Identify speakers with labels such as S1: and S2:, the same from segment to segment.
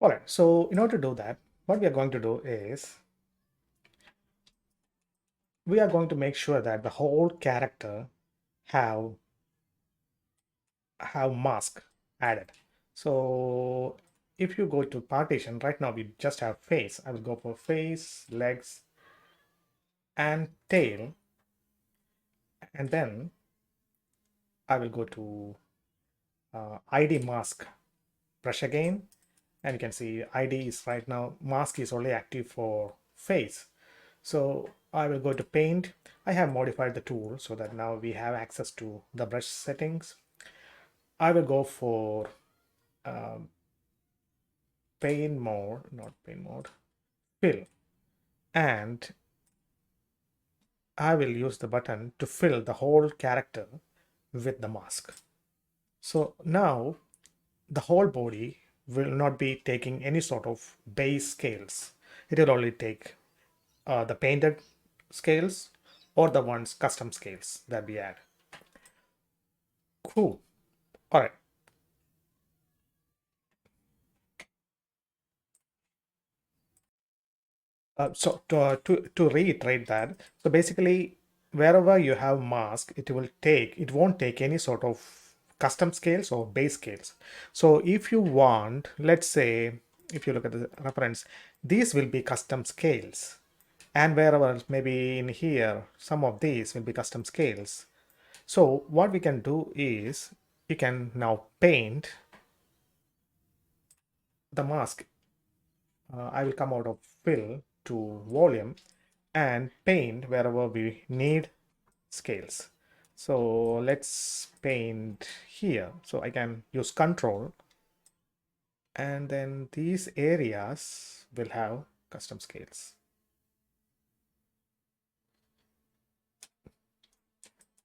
S1: All right, so in order to do that, what we are going to do is we are going to make sure that the whole character have mask added. So if you go to partition, right now we just have face. I will go for face, legs, and tail, and then I will go to ID mask brush again, and you can see ID is right now, mask is only active for face. So I will go to paint. I have modified the tool so that now we have access to the brush settings. I will go for um, paint mode, not paint mode, fill, and I will use the button to fill the whole character with the mask. So now the whole body will not be taking any sort of base scales. It will only take the painted scales or the ones custom scales that we add. Cool. All right. So to reiterate that, so basically wherever you have mask, it won't take any sort of custom scales or base scales. So if you want, let's say, if you look at the reference, these will be custom scales, and wherever maybe in here, some of these will be custom scales. So what we can do is you can now paint the mask. I will come out of fill to volume and paint wherever we need scales. So let's paint here. So I can use control, and then these areas will have custom scales.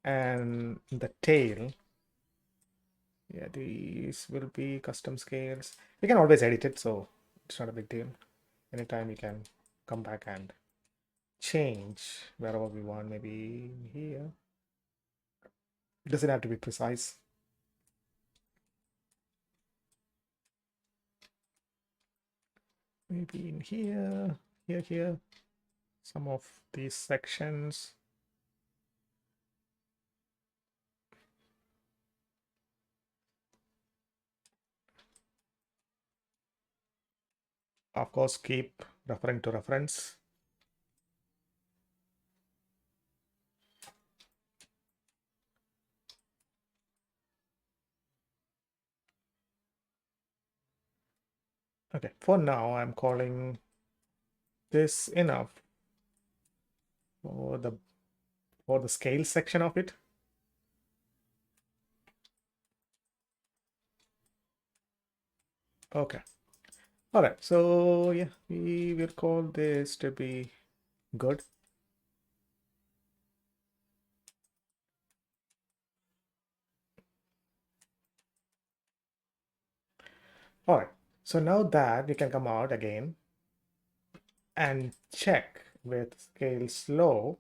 S1: And the tail, yeah, these will be custom scales. You can always edit it, so it's not a big deal. Anytime we can come back and change wherever we want, maybe here. It doesn't have to be precise. Maybe in here, here, some of these sections. Of course, keep referring to reference. Okay, for now, I'm calling this enough for the scale section of it. Okay. All right. So yeah, we will call this to be good. All right. So now that we can come out again and check with scale slow.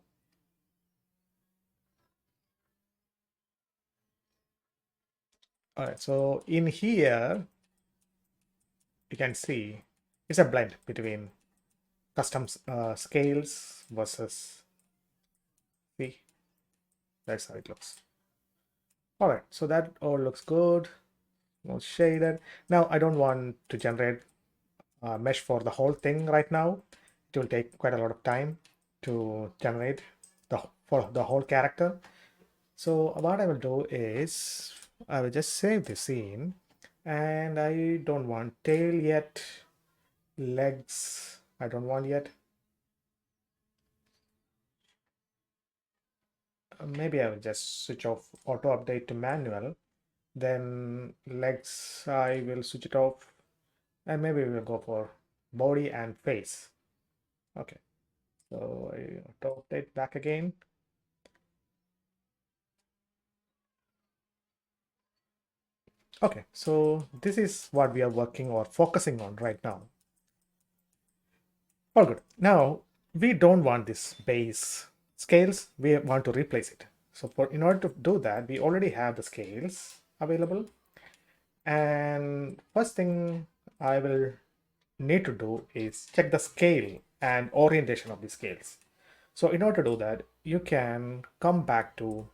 S1: All right. So in here, you can see it's a blend between custom scales versus, see, that's how it looks. All right, so that all looks good, all shaded. Now I don't want to generate a mesh for the whole thing right now. It will take quite a lot of time to generate for the whole character. So what I will do is I will just save the scene, and I don't want tail yet, legs I don't want yet. Maybe I will just switch off auto update to manual. Then legs, I will switch it off, and maybe we will go for body and face. Okay, so I auto update back again. Okay, so this is what we are working or focusing on right now. All good. Now we don't want this base scales, we want to replace it. So in order to do that, we already have the scales available. And first thing I will need to do is check the scale and orientation of the scales. So in order to do that, you can come back to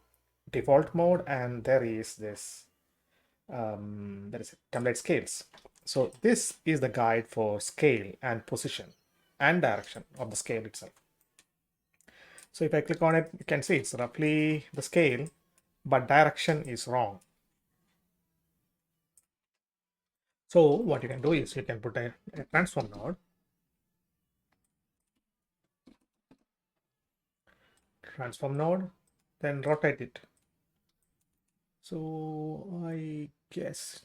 S1: default mode, and there is this there is template scales. So this is the guide for scale and position and direction of the scale itself. So if I click on it, you can see it's roughly the scale, but direction is wrong. So what you can do is you can put a transform node, then rotate it. So I guess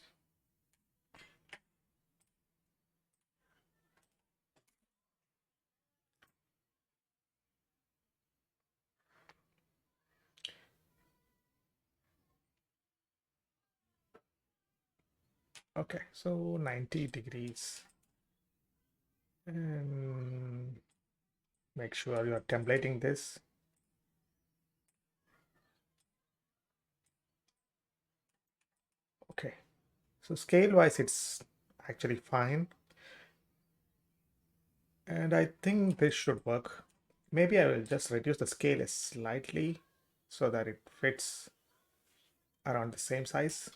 S1: okay, so 90 degrees, and make sure you are templating this. Okay, so scale wise it's actually fine, and I think this should work. Maybe I will just reduce the scale slightly so that it fits around the same size.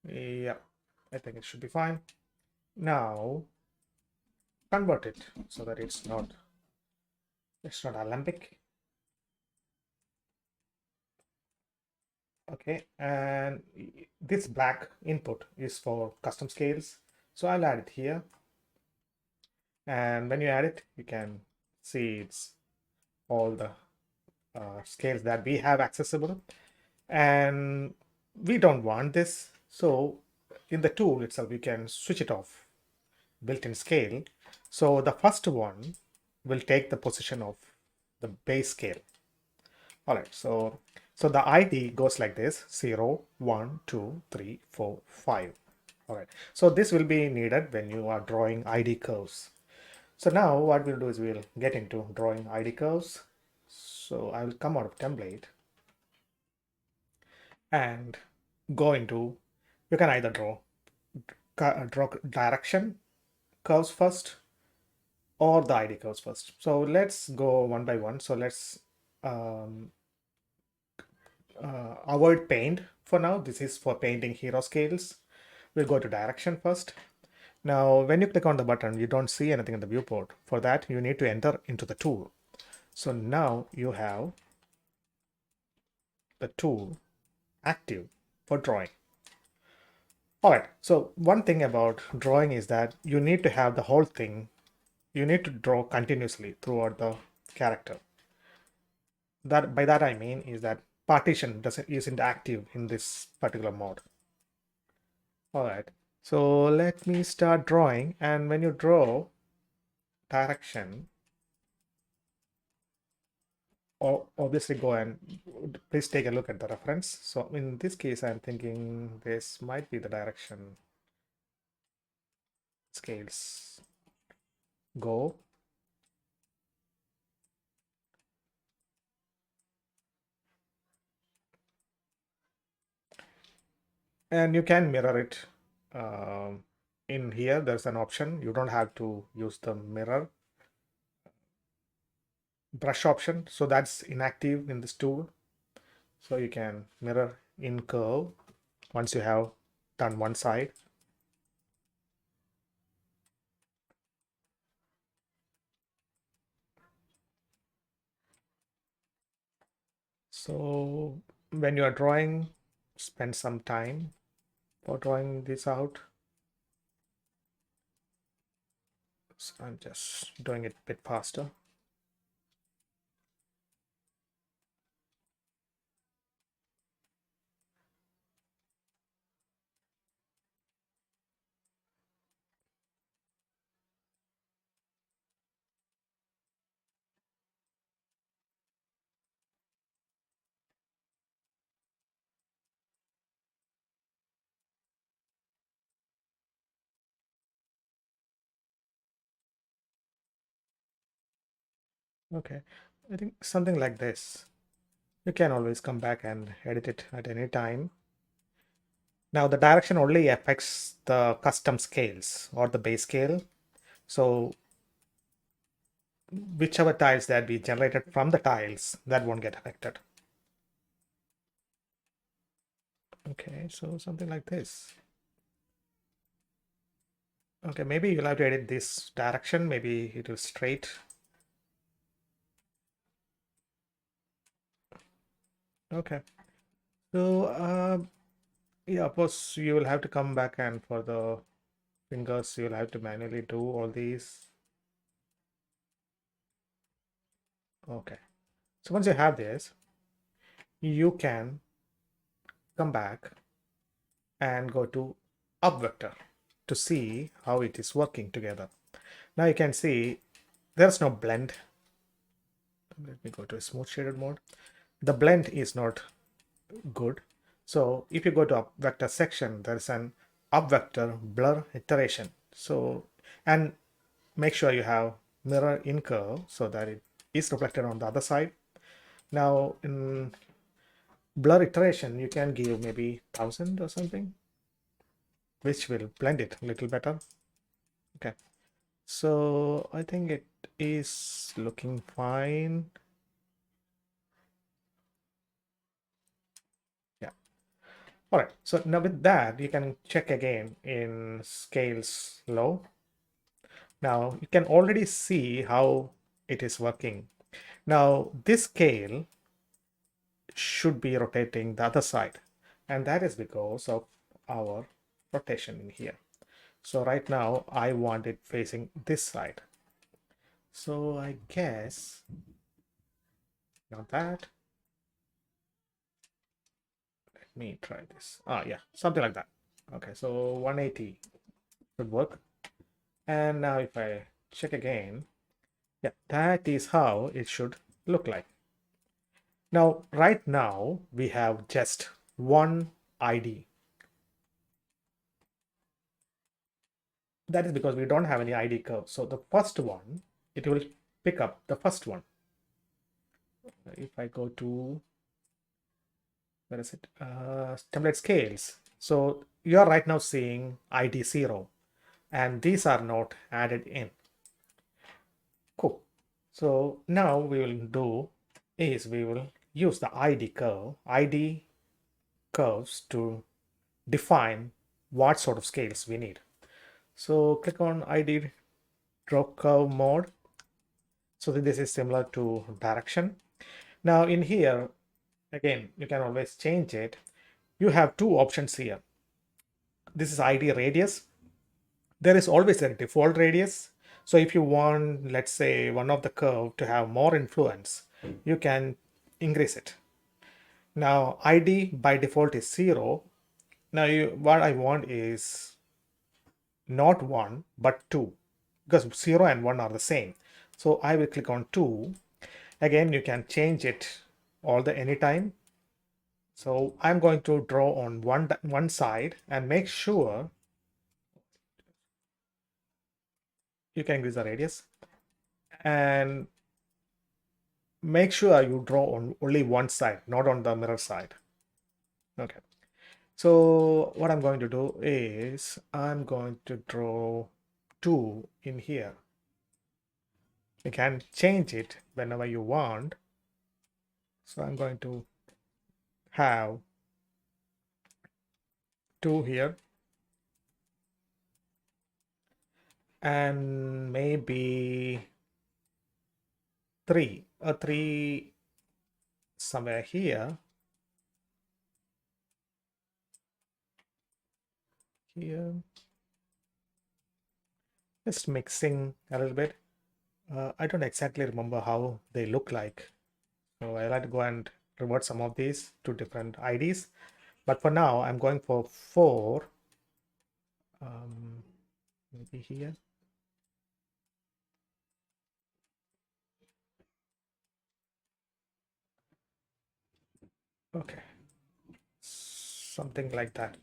S1: Yeah, I think it should be fine. Now convert it so that it's not Olympic. Okay, and this black input is for custom scales, so I'll add it here. And when you add it, you can see it's all the scales that we have accessible, and we don't want this. So in the tool itself, you can switch it off, built-in scale. So the first one will take the position of the base scale. All right, so the ID goes like this: 0, 1, 2, 3, 4, 5. All right, so this will be needed when you are drawing ID curves. So now what we'll do is we'll get into drawing ID curves. So I will come out of template and go into, you can either draw direction curves first or the ID curves first. So let's go one by one. So let's um, avoid paint for now. This is for painting hero scales. We'll go to direction first. Now, when you click on the button, you don't see anything in the viewport. For that, you need to enter into the tool. So now you have the tool active for drawing. All right, so one thing about drawing is that you need to have the whole thing, you need to draw continuously throughout the character. That by that I mean is that partition isn't active in this particular mode. All right, so let me start drawing, and when you draw direction, obviously go and please take a look at the reference. So in this case, I'm thinking this might be the direction. Scales, go. And you can mirror it. In here, there's an option. You don't have to use the mirror brush option. So that's inactive in this tool. So you can mirror in curve once you have done one side. So when you are drawing, spend some time for drawing this out. So I'm just doing it a bit faster. Okay, I think something like this. You can always come back and edit it at any time. Now the direction only affects the custom scales or the base scale. So whichever tiles that we generated from the tiles, that won't get affected. Okay, so something like this. Okay, maybe you'll have to edit this direction. Maybe it will straight. Okay. So, yeah, of course, you will have to come back, and for the fingers, you'll have to manually do all these. Okay. So once you have this, you can come back and go to up vector to see how it is working together. Now you can see there's no blend. Let me go to a smooth shaded mode. The blend is not good. So if you go to up vector section, there's an up vector blur iteration. So, and make sure you have mirror in curve so that it is reflected on the other side. Now in blur iteration, you can give maybe 1000 or something, which will blend it a little better. Okay. So I think it is looking fine. Yeah. All right. So now with that, you can check again in scales low. Now you can already see how it is working. Now this scale should be rotating the other side, and that is because of our rotation in here. So right now I want it facing this side. So I guess not that. Let me try this. Yeah, something like that. Okay, so 180 should work. And now if I check again, yeah, that is how it should look like. Now, right now, we have just one ID. That is because we don't have any ID curve. So the first one, it will pick up the first one. If I go to, where is it? Template scales. So you are right now seeing ID 0, and these are not added in. Cool. So now we will do is we will use the ID curves to define what sort of scales we need. So click on ID draw curve mode. So this is similar to direction. Now in here, again, you can always change it. You have two options here. This is ID radius. There is always a default radius. So if you want, let's say, one of the curve to have more influence, you can increase it. Now ID by default is 0. Now what I want is not 1 but 2, because 0 and 1 are the same. So I will click on 2. Again, you can change it all the anytime. So I'm going to draw on one side and make sure you can increase the radius, and make sure you draw on only one side, not on the mirror side. Okay. So what I'm going to do is I'm going to draw 2 in here. You can change it whenever you want. So I'm going to have 2 here, and maybe 3 somewhere here. Just mixing a little bit. I don't exactly remember how they look like, so I'll have to go and revert some of these to different IDs. But for now, I'm going for 4. Maybe here. Okay, something like that.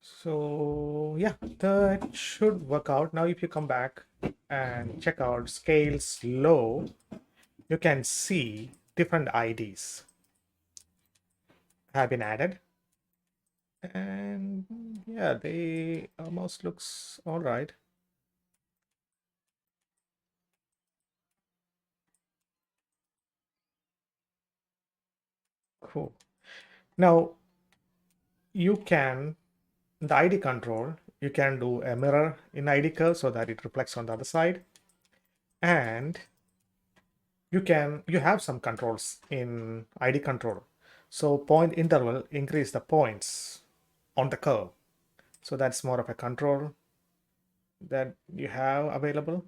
S1: So yeah, that should work out. Now if you come back and check out scales low, you can see different IDs have been added. And yeah, they almost looks all right. Cool. Now you can, the ID control, you can do a mirror in ID curve so that it reflects on the other side. And you have some controls in ID control. So point interval, increase the points on the curve. So that's more of a control that you have available.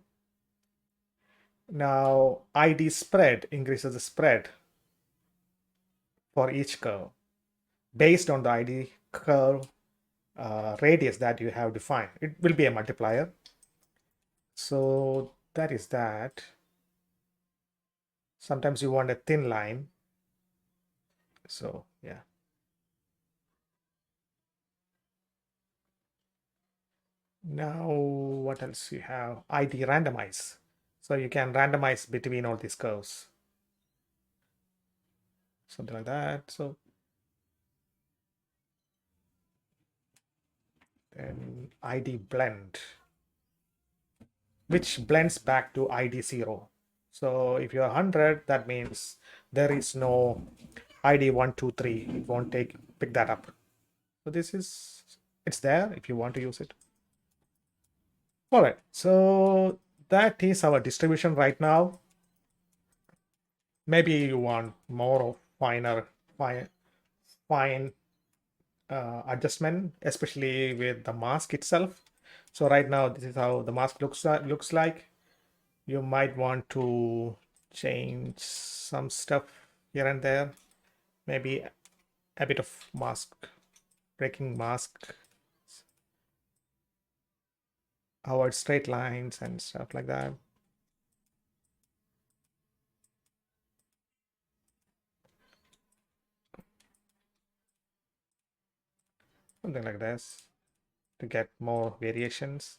S1: Now ID spread increases the spread for each curve based on the ID curve radius that you have defined. It will be a multiplier. So that is that. Sometimes you want a thin line. So yeah. Now what else you have? ID randomize. So you can randomize between all these curves. Something like that. So then ID blend, which blends back to ID 0. So if you're 100, that means there is no ID 1, 2, 3. It won't pick that up. So this is, it's there if you want to use it. All right, so that is our distribution right now. Maybe you want more of fine adjustment, especially with the mask itself. So right now, this is how the mask looks like. You might want to change some stuff here and there. Maybe a bit of breaking mask, avoid straight lines and stuff like that. Something like this to get more variations.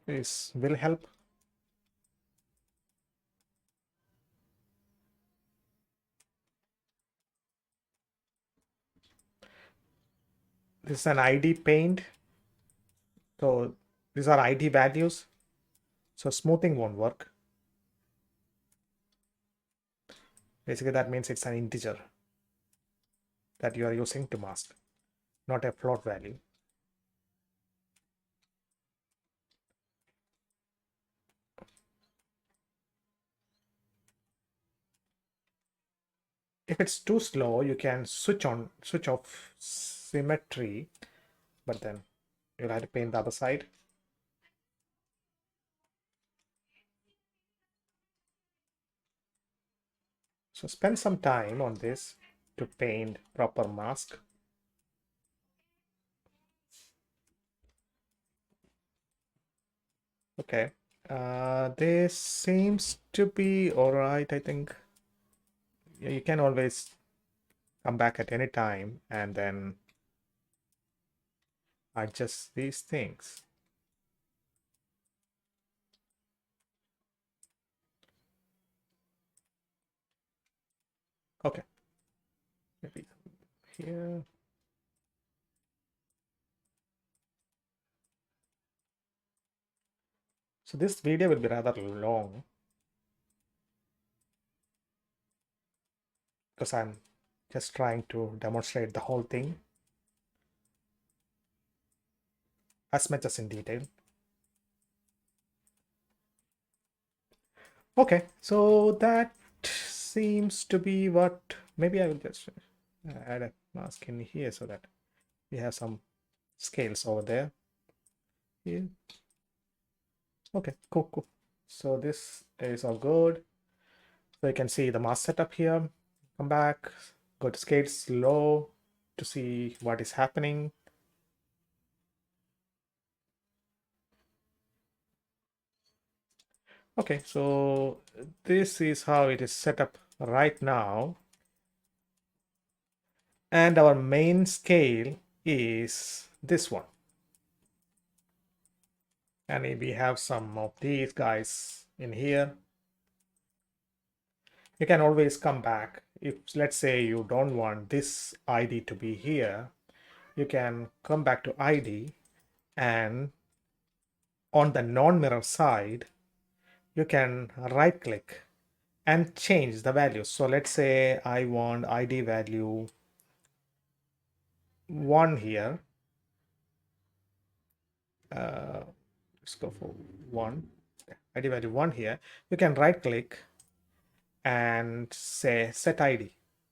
S1: This will help. This is an ID paint. So these are ID values. So smoothing won't work. Basically, that means it's an integer that you are using to mask, not a float value. If it's too slow, you can switch off symmetry, but then you'll have to paint the other side. So spend some time on this to paint proper mask. Okay, this seems to be all right, I think. You can always come back at any time and then adjust these things. Okay, maybe here. So this video will be rather long because I'm just trying to demonstrate the whole thing as much as in detail. Okay, so that seems to be what, maybe I will just add a mask in here so that we have some scales over there. Yeah. Okay, cool. So this is all good. So you can see the mask setup here. Come back, go to scale slow to see what is happening. Okay, so this is how it is set up right now. And our main scale is this one. and we have some of these guys in here. You can always come back. If let's say you don't want this ID to be here, you can come back to ID, and on the non-mirror side you can right click and change the value. So let's say I want ID value 1 here. Let's go for 1. ID value 1 here. You can right click and say set ID.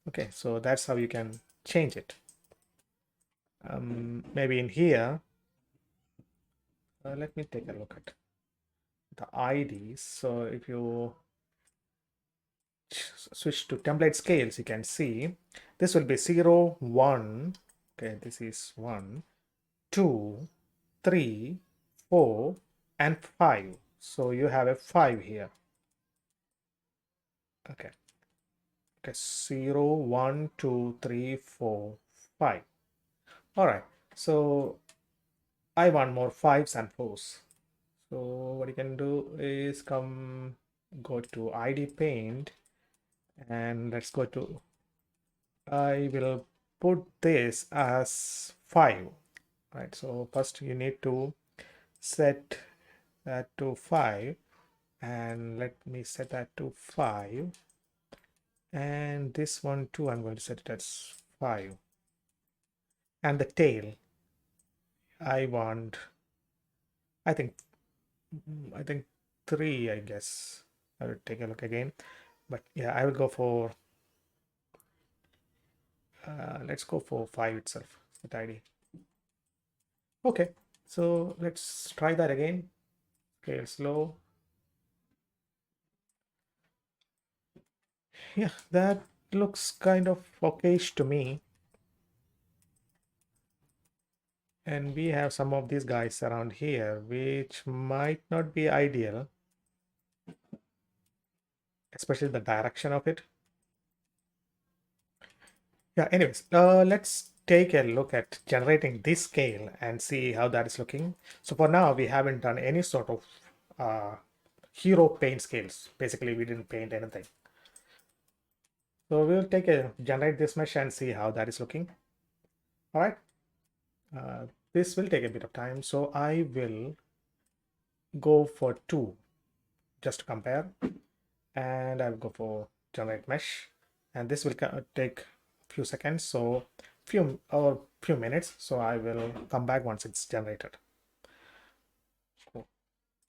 S1: Okay, so that's how you can change it. Maybe in here, let me take a look at the IDs. So if you switch to template scales, you can see this will be 0, 1. Okay, this is 1, 2, 3, 4, and 5. So you have a 5 here. Okay. Okay, 0, 1, 2, 3, 4, 5. All right. So I want more 5s and 4s. So what you can do is go to ID paint, and let's go to, I will put this as 5. Right. So first you need to set that to 5, and let me set that to 5, and this one too I'm going to set it as 5. And the tail, I want, I think 3, I guess. I will take a look again, but yeah, I will go for let's go for 5 itself, set ID. Okay, so let's try that again. Scale slow. Yeah, that looks kind of okayish to me. And we have some of these guys around here, which might not be ideal, especially the direction of it. Yeah, anyways, let's take a look at generating this scale and see how that is looking. So for now, we haven't done any sort of hero paint scales. Basically, we didn't paint anything. So we'll generate this mesh and see how that is looking. All right. This will take a bit of time, so I will go for 2 just to compare, and I'll go for generate mesh, and this will take a few seconds, so few minutes. So I will come back once it's generated.